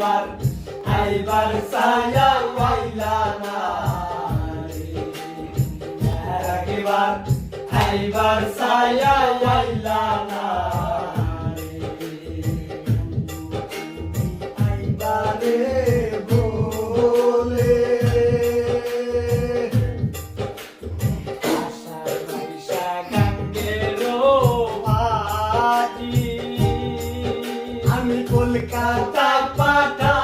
একবার আইবার ছায়া পাইলা না একবার আইবার ছায়া পাইলা না আইবারে বলে আশা পয়সা গাঙ্গেরো বাটি আমি কলকাতা পাঠা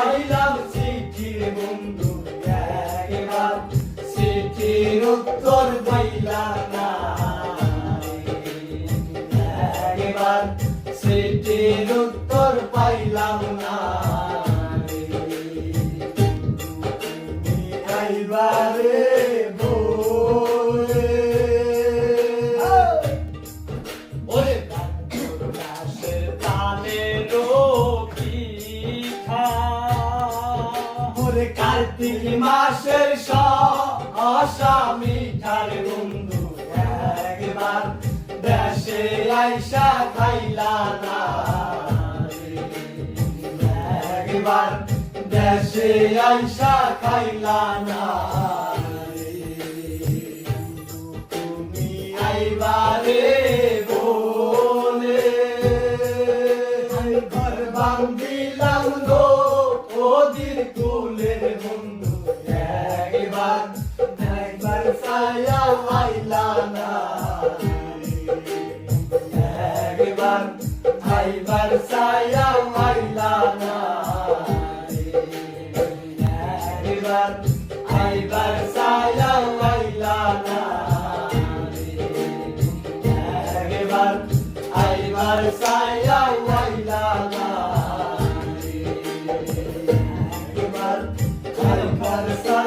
আইলাম চিঠির বন্ধু একবার চিঠির উত্তর পাইলা না একবার চিঠির উত্তর পাইলাম না আইবারে বলে ওরে দাসের তালেরও পিঠা ওরে কার্তিক মাসের আশা মিঠার বন্ধু একবার দেশে আইসা খাইলা না একবার দেশে আইসা খাইলা না তুমি আইবারে বলে ঘর বান্ধিলাম গো ওদির কুলের বন্ধু একবার একবার ছায়া আইলা না একবার আইবার ছায়া আইলা না একবার আইবার ছায়া আইলা না একবার আইবার ছায়া আইলা না একবার আইবার ছায়া